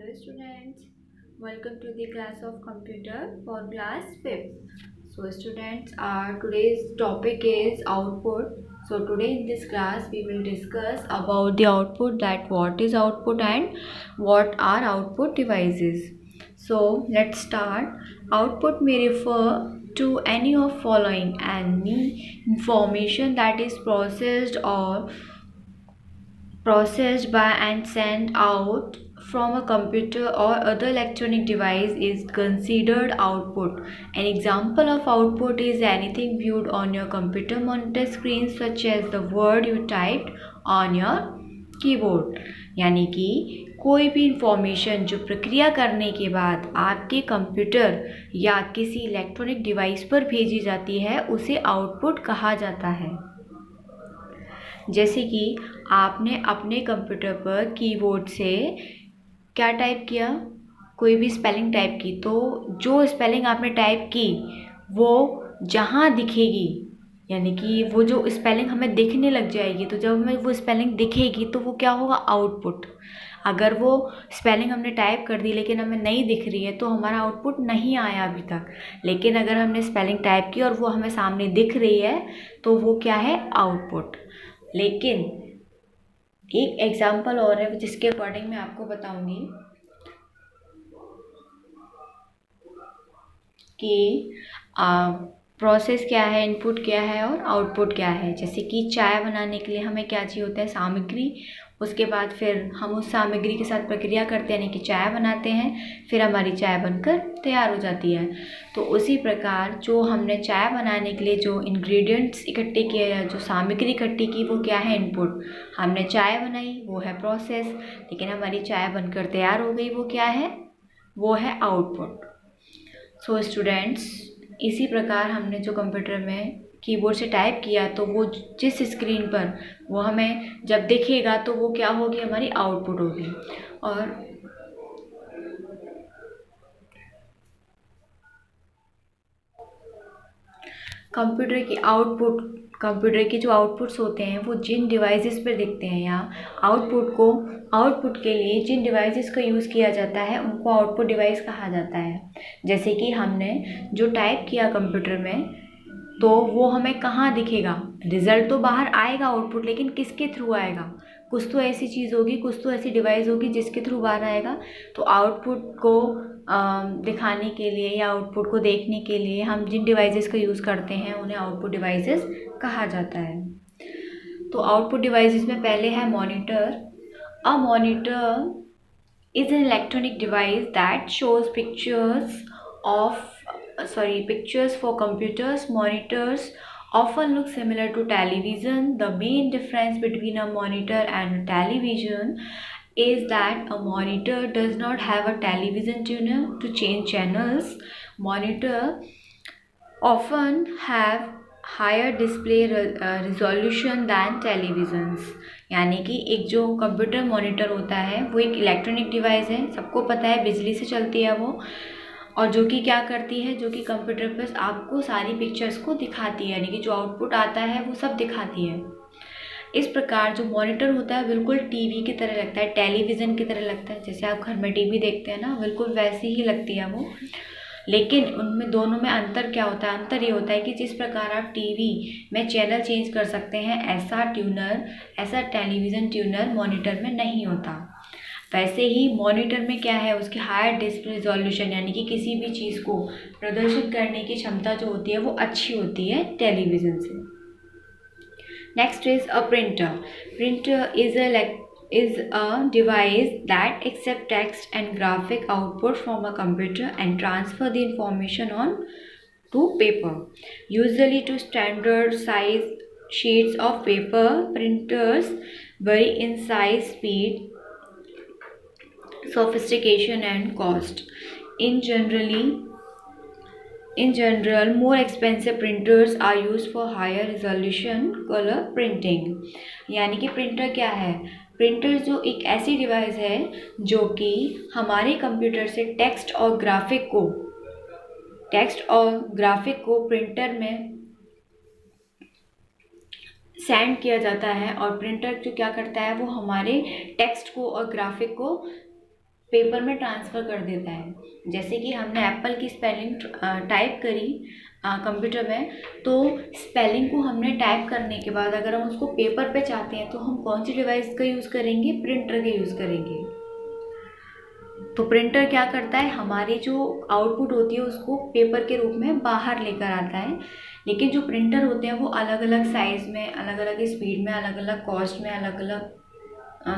Hello students, welcome to the class of computer for class 5th. So students, our today's topic is output. So today in this class we will discuss about the output, that what is output and what are output devices. So let's start. Output may refer to any of following: any information that is processed by and sent out from a computer or other electronic device is considered output. An example of output is anything viewed on your computer monitor screen, such as the word you typed on your keyboard. यानी कि कोई भी information जो प्रक्रिया करने के बाद आपके कंप्यूटर या किसी इलेक्ट्रॉनिक डिवाइस पर भेजी जाती है उसे आउटपुट कहा जाता है. जैसे कि आपने अपने कंप्यूटर पर कीबोर्ड से क्या टाइप किया, कोई भी स्पेलिंग टाइप की, तो जो स्पेलिंग आपने टाइप की वो जहाँ दिखेगी, यानी कि वो जो स्पेलिंग हमें दिखने लग जाएगी, तो जब हमें वो स्पेलिंग दिखेगी तो वो क्या होगा, आउटपुट. अगर वो स्पेलिंग हमने टाइप कर दी लेकिन हमें नहीं दिख रही है तो हमारा आउटपुट नहीं आया अभी तक. लेकिन अगर हमने स्पेलिंग टाइप की और वो हमें सामने दिख रही है तो वो क्या है, आउटपुट. लेकिन एक एग्जाम्पल और है जिसके अकॉर्डिंग मैं आपको बताऊंगी कि प्रोसेस क्या है, इनपुट क्या है और आउटपुट क्या है. जैसे कि चाय बनाने के लिए हमें क्या चाहिए होता है, सामग्री. उसके बाद फिर हम उस सामग्री के साथ प्रक्रिया करते हैं, यानी कि चाय बनाते हैं, फिर हमारी चाय बनकर तैयार हो जाती है. तो उसी प्रकार जो हमने चाय बनाने के लिए जो इंग्रेडिएंट्स इकट्ठे किए या जो सामग्री इकट्ठी की वो क्या है, इनपुट. हमने चाय बनाई, वो है प्रोसेस. लेकिन हमारी चाय बनकर तैयार हो गई, वो क्या है, वो है आउटपुट. सो स्टूडेंट्स, इसी प्रकार हमने जो कंप्यूटर में कीबोर्ड से टाइप किया तो वो जिस स्क्रीन पर वो हमें जब दिखेगा तो वो क्या होगी, हमारी आउटपुट होगी. और कंप्यूटर के जो आउटपुट्स होते हैं वो जिन डिवाइसेस पर दिखते हैं, या आउटपुट के लिए जिन डिवाइसेस का यूज़ किया जाता है उनको आउटपुट डिवाइस कहा जाता है. जैसे कि हमने जो टाइप किया कंप्यूटर में तो वो हमें कहाँ दिखेगा, रिजल्ट तो बाहर आएगा आउटपुट, लेकिन किसके थ्रू आएगा, कुछ तो ऐसी चीज़ होगी, कुछ तो ऐसी डिवाइस होगी जिसके थ्रू बाहर आएगा. तो आउटपुट को दिखाने के लिए या आउटपुट को देखने के लिए हम जिन डिवाइसेस का यूज़ करते हैं उन्हें आउटपुट डिवाइसेस कहा जाता है. तो आउटपुट डिवाइसेस में पहले है monitor. A monitor is an electronic device that shows pictures for computers. Monitors often look similar to television. The main difference between a monitor and a television is that a monitor does not have a television tuner to change channels. Monitor often have higher display resolution than televisions. यानी कि एक जो computer monitor होता है वो एक electronic device है, सबको पता है बिजली से चलती है वो, और जो कि क्या करती है, जो कि कंप्यूटर पर आपको सारी पिक्चर्स को दिखाती है, यानी कि जो आउटपुट आता है वो सब दिखाती है. इस प्रकार जो मॉनिटर होता है बिल्कुल टीवी की तरह लगता है, टेलीविज़न की तरह लगता है. जैसे आप घर में टीवी देखते हैं ना, बिल्कुल वैसी ही लगती है वो. लेकिन उनमें दोनों में अंतर क्या होता है, अंतर ये होता है कि जिस प्रकार आप टीवी में चैनल चेंज कर सकते हैं ऐसा टेलीविज़न ट्यूनर मॉनिटर में नहीं होता. वैसे ही मॉनिटर में क्या है, उसकी हायर डिस्प्ले रिजोल्यूशन, यानी कि किसी भी चीज़ को प्रदर्शित करने की क्षमता जो होती है वो अच्छी होती है टेलीविज़न से. Next is a printer. Printer is a device that accepts text and graphic output from a computer and transfer the information on to paper, usually to standard size sheets of paper. Printers vary in size, speed, sophistication and cost. In general, more expensive printers are used for higher resolution color printing. यानी कि printer क्या है, printer जो एक ऐसी device है जो कि हमारे कंप्यूटर से टेक्स्ट और ग्राफिक को प्रिंटर में सेंड किया जाता है, और प्रिंटर जो क्या करता है वो हमारे टेक्स्ट को और ग्राफिक को पेपर में ट्रांसफ़र कर देता है। जैसे कि हमने एप्पल की स्पेलिंग टाइप करी कंप्यूटर में, तो स्पेलिंग को हमने टाइप करने के बाद अगर हम उसको पेपर पे चाहते हैं तो हम कौन सी डिवाइस का यूज़ करेंगे? प्रिंटर का यूज़ करेंगे। तो प्रिंटर क्या करता है? हमारी जो आउटपुट होती है उसको पेपर के रूप में बाहर लेकर आता है। लेकिन जो प्रिंटर होते हैं वो अलग अलग साइज़ में, अलग अलग स्पीड में, अलग अलग कॉस्ट में, अलग अलग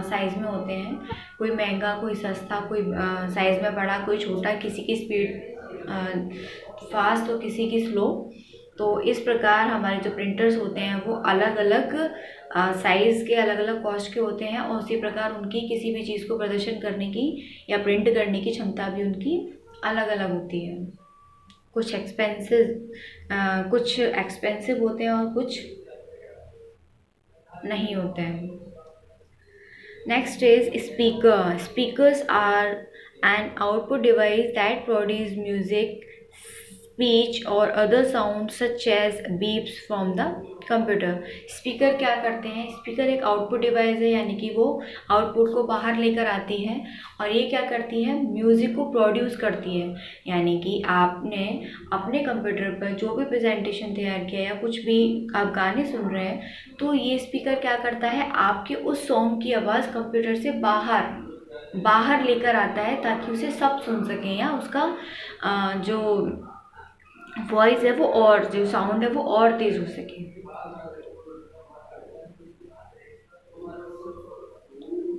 साइज़ में होते हैं। कोई महंगा, कोई सस्ता, कोई साइज़ में बड़ा, कोई छोटा, किसी की स्पीड फास्ट तो किसी की स्लो। तो इस प्रकार हमारे जो प्रिंटर्स होते हैं वो अलग अलग साइज़ के, अलग अलग कॉस्ट के होते हैं, और उसी प्रकार उनकी किसी भी चीज़ को प्रदर्शन करने की या प्रिंट करने की क्षमता भी उनकी अलग अलग होती है। कुछ एक्सपेंसिव होते हैं और कुछ नहीं होते हैं। Next is speaker. Speakers are an output device that produce music, speech or other sounds such as beeps from the computer. Speaker क्या करते हैं? स्पीकर एक आउटपुट डिवाइस है, यानी कि वो आउटपुट को बाहर लेकर आती है, और ये क्या करती है? म्यूज़िक को प्रोड्यूस करती है। यानी कि आपने अपने कंप्यूटर पर जो भी प्रेजेंटेशन तैयार किया या कुछ भी आप गाने सुन रहे हैं, तो ये स्पीकर क्या करता है? आपके उस सॉन्ग की आवाज़ कंप्यूटर से बाहर बाहर लेकर आता है, ताकि उसे सब सुन सकें, या उसका जो वॉइस है वो, और जो साउंड है वो और तेज़ हो सके।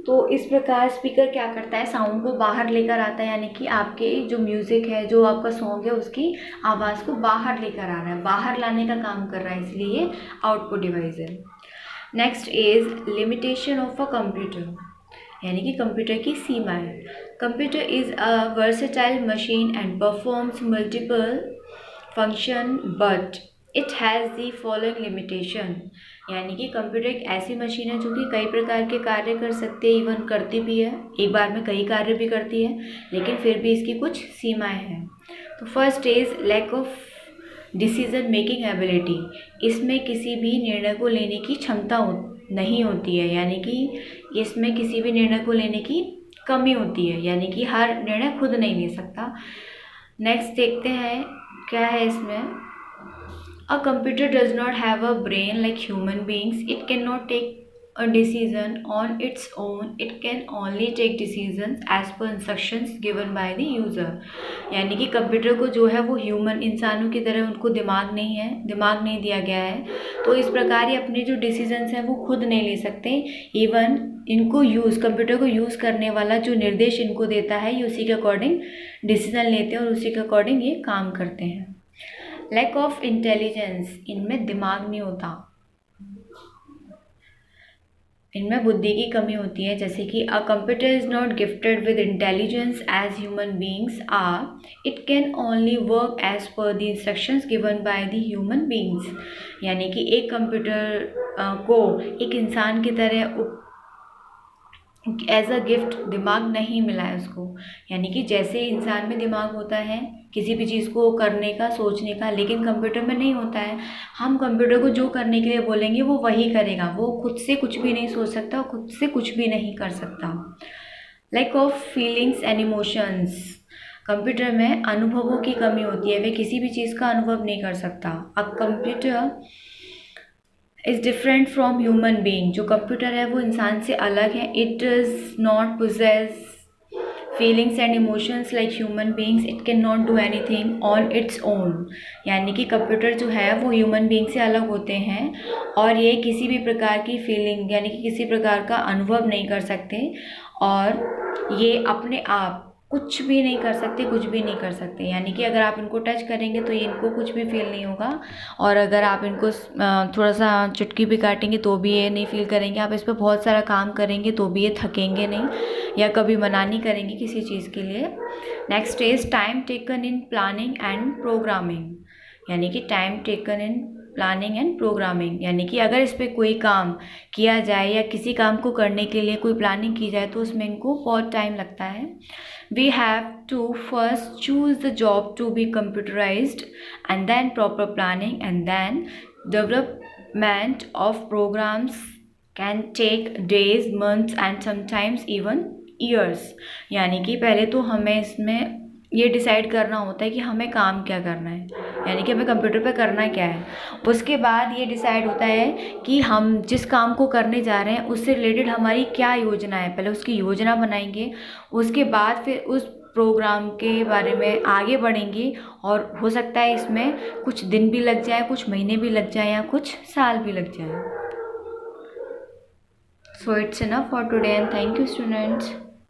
तो इस प्रकार स्पीकर क्या करता है? साउंड को बाहर लेकर आता है, यानी कि आपके जो म्यूज़िक है, जो आपका सॉन्ग है, उसकी आवाज़ को बाहर लेकर आ रहा है, बाहर लाने का काम कर रहा है, इसलिए ये आउटपुट डिवाइस है। Next is limitation of a computer, यानी कि कंप्यूटर की सीमाएं। Computer is a versatile machine and performs multiple function but it has the following limitation, यानी कि कंप्यूटर एक ऐसी मशीन है जो कि कई प्रकार के कार्य कर सकती है, इवन करती भी है, एक बार में कई कार्य भी करती है, लेकिन फिर भी इसकी कुछ सीमाएं हैं। तो first is lack of decision making ability, इसमें किसी भी निर्णय को लेने की क्षमता नहीं होती है, यानी कि इसमें किसी भी निर्णय को लेने की कमी होती है, यानी कि हर निर्णय खुद नहीं ले सकता। नेक्स्ट देखते हैं क्या है इसमें। A computer does not have a brain like human beings. It cannot take a decision on its own. It can only take decisions as per instructions given by the user. यानी कि computer को जो है वो human इंसानों की तरह उनको दिमाग नहीं है, दिमाग नहीं दिया गया है, तो इस प्रकार ये अपने जो डिसीजंस हैं वो खुद नहीं ले सकते। इवन इनको कंप्यूटर को यूज़ करने वाला जो निर्देश इनको देता है, ये उसी के अकॉर्डिंग डिसीजन लेते हैं और उसी के अकॉर्डिंग ये काम करते हैं। लैक ऑफ इंटेलिजेंस, इनमें दिमाग नहीं होता, इनमें बुद्धि की कमी होती है। जैसे कि a computer is not gifted with intelligence as human beings are, it can only work as per the instructions given by the human beings, यानी कि एक कंप्यूटर को एक इंसान की तरह एज अ गिफ्ट दिमाग नहीं मिला है उसको, यानी कि जैसे इंसान में दिमाग होता है किसी भी चीज़ को करने का, सोचने का, लेकिन कंप्यूटर में नहीं होता है। हम कंप्यूटर को जो करने के लिए बोलेंगे वो वही करेगा, वो खुद से कुछ भी नहीं सोच सकता, खुद से कुछ भी नहीं कर सकता। Lack of feelings and emotions, computer में अनुभवों की कमी होती है, वे किसी भी चीज़ का अनुभव नहीं कर सकता। अब computer is different from human being, जो कंप्यूटर है वो इंसान से अलग है। It does not possess feelings and emotions like human beings, it can not do anything on its own, यानी कि कंप्यूटर जो है वो ह्यूमन बींग से अलग होते हैं, और ये किसी भी प्रकार की फीलिंग यानी कि किसी प्रकार का अनुभव नहीं कर सकते, और ये अपने आप कुछ भी नहीं कर सकते, कुछ भी नहीं कर सकते, यानी कि अगर आप इनको टच करेंगे तो ये इनको कुछ भी फील नहीं होगा, और अगर आप इनको थोड़ा सा चुटकी भी काटेंगे तो भी ये नहीं फील करेंगे। आप इस पर बहुत सारा काम करेंगे तो भी ये थकेंगे नहीं या कभी मना नहीं करेंगे किसी चीज़ के लिए। Next is time taken in planning and programming, यानी कि time taken in planning and programming, यानी कि अगर इस पर कोई काम किया जाए या किसी काम को करने के लिए कोई प्लानिंग की जाए तो उसमें इनको बहुत टाइम लगता है। We have to first choose the job to be computerized, and then proper planning, and then development of programs can take days, months, and sometimes even years. यानी कि पहले तो हमें इसमें ये डिसाइड करना होता है कि हमें काम क्या करना है, यानी कि हमें कंप्यूटर पे करना क्या है। उसके बाद ये डिसाइड होता है कि हम जिस काम को करने जा रहे हैं उससे रिलेटेड हमारी क्या योजना है, पहले उसकी योजना बनाएंगे। उसके बाद फिर उस प्रोग्राम के बारे में आगे बढ़ेंगे, और हो सकता है इसमें कुछ दिन भी लग जाए, कुछ महीने भी लग जाए, या कुछ साल भी लग जाए। So it's enough for today, and thank you, students.